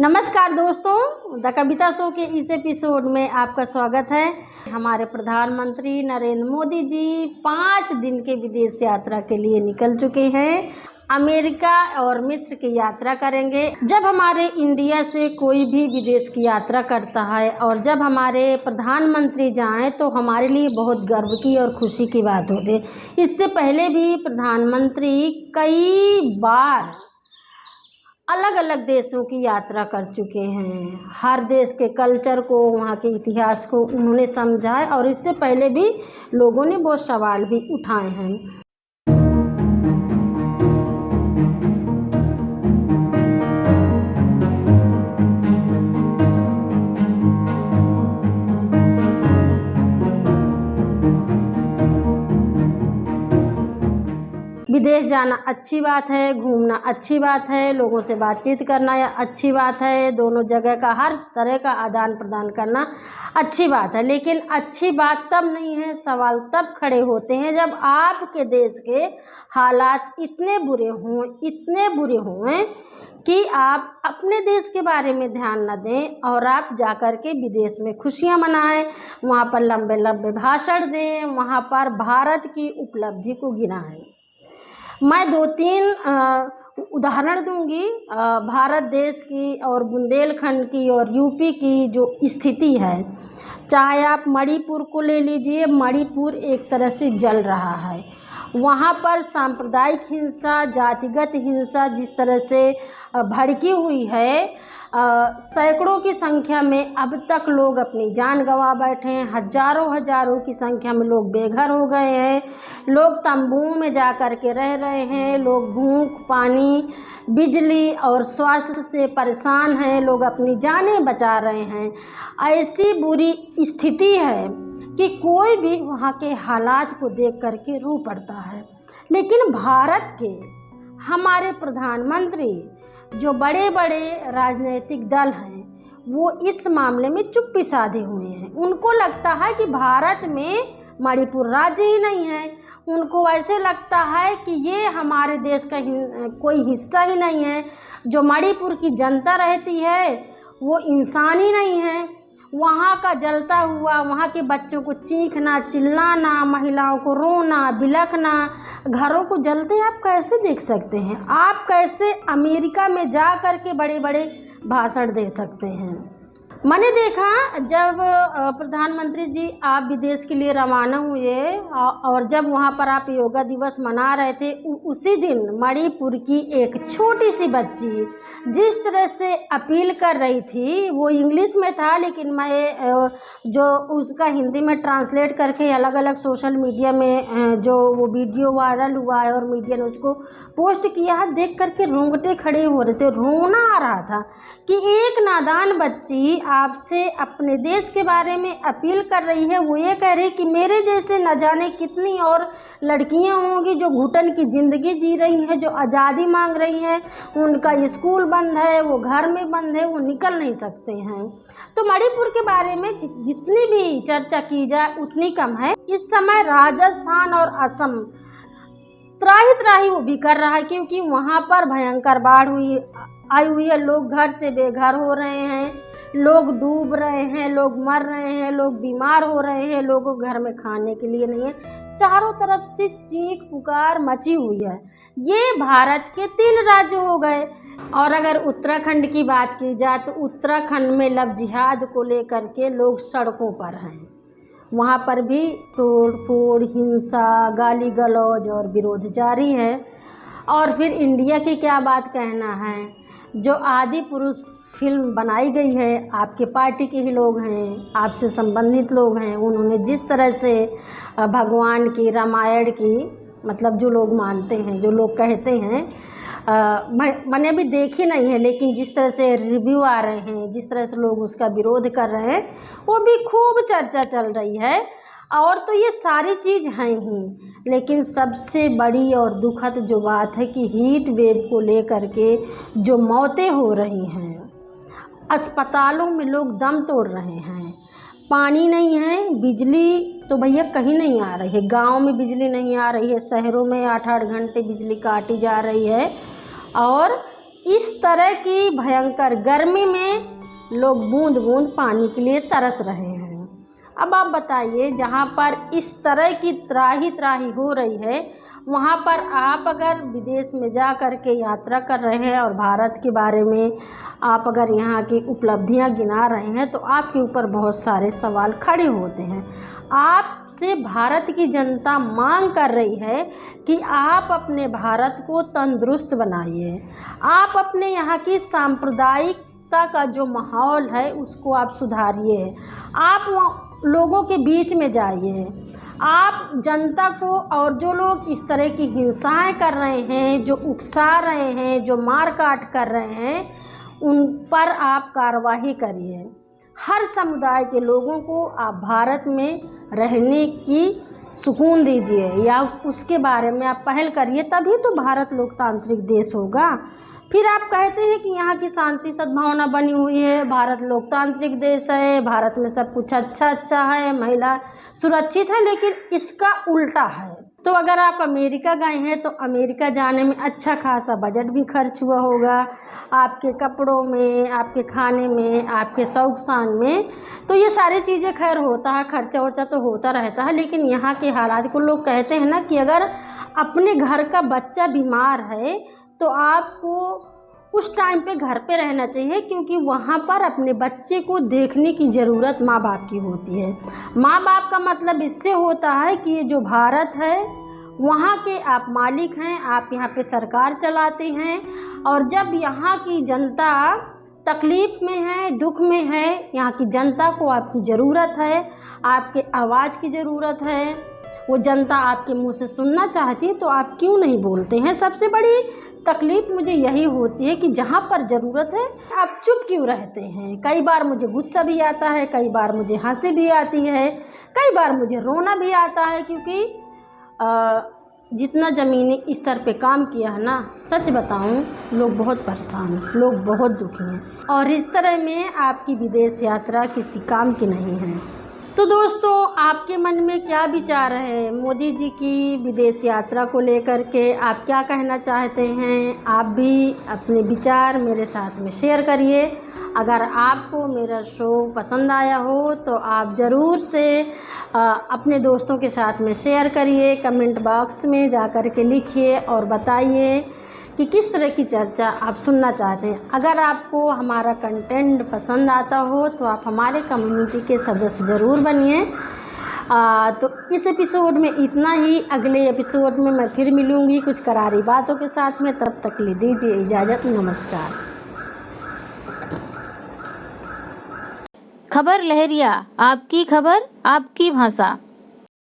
नमस्कार दोस्तों, the Kavita show के इस एपिसोड में आपका स्वागत है। हमारे प्रधानमंत्री नरेंद्र मोदी जी 5 दिन के विदेश यात्रा के लिए निकल चुके हैं। अमेरिका और मिस्र की यात्रा करेंगे। जब हमारे इंडिया से कोई भी विदेश की यात्रा करता है और जब हमारे प्रधानमंत्री जाएं तो हमारे लिए बहुत गर्व की और खुशी की बात होती है। इससे पहले भी प्रधानमंत्री कई बार अलग अलग देशों की यात्रा कर चुके हैं। हर देश के कल्चर को, वहाँ के इतिहास को उन्होंने समझा है और इससे पहले भी लोगों ने बहुत सवाल भी उठाए हैं। विदेश जाना अच्छी बात है, घूमना अच्छी बात है, लोगों से बातचीत करना या अच्छी बात है, दोनों जगह का हर तरह का आदान प्रदान करना अच्छी बात है। लेकिन अच्छी बात तब नहीं है, सवाल तब खड़े होते हैं जब आपके देश के हालात इतने बुरे हों कि आप अपने देश के बारे में ध्यान न दें और आप जाकर के विदेश में खुशियां मनाएं, वहाँ पर लंबे लंबे भाषण दें, वहाँ पर भारत की उपलब्धि को गिनाएं। मैं 2-3 उदाहरण दूंगी भारत देश की और बुंदेलखंड की और यूपी की जो स्थिति है। चाहे आप मणिपुर को ले लीजिए, मणिपुर एक तरह से जल रहा है। वहाँ पर सांप्रदायिक हिंसा, जातिगत हिंसा जिस तरह से भड़की हुई है, सैकड़ों की संख्या में अब तक लोग अपनी जान गंवा बैठे हैं। हजारों की संख्या में लोग बेघर हो गए हैं। लोग तंबुओं में जा कर के रह रहे हैं। लोग भूख, पानी, बिजली और स्वास्थ्य से परेशान हैं। लोग अपनी जानें बचा रहे हैं। ऐसी बुरी स्थिति है कि कोई भी वहाँ के हालात को देख कर के रो पड़ता है। लेकिन भारत के हमारे प्रधानमंत्री, जो बड़े बड़े राजनीतिक दल हैं, वो इस मामले में चुप्पी साधे हुए हैं। उनको लगता है कि भारत में मणिपुर राज्य ही नहीं है। उनको ऐसे लगता है कि ये हमारे देश का कोई हिस्सा ही नहीं है। जो मणिपुर की जनता रहती है वो इंसान ही नहीं है। वहाँ का जलता हुआ, वहाँ के बच्चों को चीखना, चिल्लाना, महिलाओं को रोना, बिलखना, घरों को जलते आप कैसे देख सकते हैं? आप कैसे अमेरिका में जा कर के बड़े बड़े भाषण दे सकते हैं? मैंने देखा जब प्रधानमंत्री जी आप विदेश के लिए रवाना हुए और जब वहाँ पर आप योगा दिवस मना रहे थे, उसी दिन मणिपुर की एक छोटी सी बच्ची जिस तरह से अपील कर रही थी, वो इंग्लिश में था लेकिन मैं जो उसका हिंदी में ट्रांसलेट करके अलग अलग सोशल मीडिया में जो वो वीडियो वायरल हुआ है और मीडिया ने उसको पोस्ट किया है, देख करके रोंगटे खड़े हो रहे थे। रोना आ रहा था कि एक नादान बच्ची आपसे अपने देश के बारे में अपील कर रही है। वो ये कह रही कि मेरे जैसे न जाने कितनी और लड़कियां होंगी जो घुटन की ज़िंदगी जी रही हैं, जो आज़ादी मांग रही हैं। उनका स्कूल बंद है, वो घर में बंद है, वो निकल नहीं सकते हैं। तो मणिपुर के बारे में जितनी भी चर्चा की जाए उतनी कम है। इस समय राजस्थान और असम त्राही वो भी कर रहा है क्योंकि वहाँ पर भयंकर बाढ़ आई हुई है। लोग घर से बेघर हो रहे हैं, लोग डूब रहे हैं, लोग मर रहे हैं, लोग बीमार हो रहे हैं, लोगों को घर में खाने के लिए नहीं है। चारों तरफ से चीख पुकार मची हुई है। ये भारत के 3 राज्य हो गए। और अगर उत्तराखंड की बात की जाए तो उत्तराखंड में लव जिहाद को लेकर के लोग सड़कों पर हैं। वहाँ पर भी तोड़ फोड़, हिंसा, गाली गलौज और विरोध जारी है। और फिर इंडिया की क्या बात कहना है। जो आदि पुरुष फिल्म बनाई गई है, आपके पार्टी के ही लोग हैं, आपसे संबंधित लोग हैं। उन्होंने जिस तरह से भगवान की, रामायण की, मतलब जो लोग मानते हैं, जो लोग कहते हैं, मैंने अभी देखी नहीं है लेकिन जिस तरह से रिव्यू आ रहे हैं, जिस तरह से लोग उसका विरोध कर रहे हैं, वो भी खूब चर्चा चल रही है। और तो ये सारी चीज़ हैं ही, लेकिन सबसे बड़ी और दुखद जो बात है कि हीट वेव को लेकर के जो मौतें हो रही हैं, अस्पतालों में लोग दम तोड़ रहे हैं। पानी नहीं है, बिजली तो भैया कहीं नहीं आ रही है। गांव में बिजली नहीं आ रही है, शहरों में 8-8 घंटे बिजली काटी जा रही है। और इस तरह की भयंकर गर्मी में लोग बूंद बूंद पानी के लिए तरस रहे हैं। अब आप बताइए, जहाँ पर इस तरह की त्राही त्राही हो रही है, वहाँ पर आप अगर विदेश में जा कर के यात्रा कर रहे हैं और भारत के बारे में आप अगर यहाँ की उपलब्धियाँ गिना रहे हैं, तो आपके ऊपर बहुत सारे सवाल खड़े होते हैं। आपसे भारत की जनता मांग कर रही है कि आप अपने भारत को तंदुरुस्त बनाइए, आप अपने यहाँ की सांप्रदायिकता का जो माहौल है उसको आप सुधारिए, आप लोगों के बीच में जाइए, आप जनता को, और जो लोग इस तरह की हिंसाएं कर रहे हैं, जो उकसा रहे हैं, जो मार काट कर रहे हैं, उन पर आप कार्रवाई करिए। हर समुदाय के लोगों को आप भारत में रहने की सुकून दीजिए या उसके बारे में आप पहल करिए, तभी तो भारत लोकतांत्रिक देश होगा। फिर आप कहते हैं कि यहाँ की शांति सद्भावना बनी हुई है, भारत लोकतांत्रिक देश है, भारत में सब कुछ अच्छा है, महिला सुरक्षित है, लेकिन इसका उल्टा है। तो अगर आप अमेरिका गए हैं तो अमेरिका जाने में अच्छा खासा बजट भी खर्च हुआ होगा, आपके कपड़ों में, आपके खाने में, आपके शौक शान में, तो ये सारी चीज़ें खैर होता है, खर्चा वर्चा तो होता रहता है। लेकिन यहाँ के हालात को लोग कहते हैं ना कि अगर अपने घर का बच्चा बीमार है तो आपको उस टाइम पे घर पे रहना चाहिए, क्योंकि वहाँ पर अपने बच्चे को देखने की ज़रूरत माँ बाप की होती है। माँ बाप का मतलब इससे होता है कि ये जो भारत है वहाँ के आप मालिक हैं, आप यहाँ पे सरकार चलाते हैं, और जब यहाँ की जनता तकलीफ़ में है, दुख में है, यहाँ की जनता को आपकी ज़रूरत है, आपके आवाज़ की ज़रूरत है, वो जनता आपके मुंह से सुनना चाहती है, तो आप क्यों नहीं बोलते हैं। सबसे बड़ी तकलीफ़ मुझे यही होती है कि जहाँ पर ज़रूरत है आप चुप क्यों रहते हैं। कई बार मुझे गुस्सा भी आता है, कई बार मुझे हंसी भी आती है, कई बार मुझे रोना भी आता है, क्योंकि जितना ज़मीनी स्तर पे काम किया है ना, सच बताऊं, लोग बहुत परेशान हैं, लोग बहुत दुखी हैं, और इस तरह में आपकी विदेश यात्रा किसी काम की नहीं है। तो दोस्तों, आपके मन में क्या विचार है मोदी जी की विदेश यात्रा को लेकर के? आप क्या कहना चाहते हैं? आप भी अपने विचार मेरे साथ में शेयर करिए। अगर आपको मेरा शो पसंद आया हो तो आप ज़रूर से अपने दोस्तों के साथ में शेयर करिए, कमेंट बॉक्स में जा कर के लिखिए और बताइए कि किस तरह की चर्चा आप सुनना चाहते हैं। अगर आपको हमारा कंटेंट पसंद आता हो तो आप हमारे कम्युनिटी के सदस्य ज़रूर बनिए। तो इस एपिसोड में इतना ही। अगले एपिसोड में मैं फिर मिलूँगी कुछ करारी बातों के साथ में। तब तक ले दीजिए इजाज़त। नमस्कार। खबर लहरिया, आपकी खबर आपकी भाषा।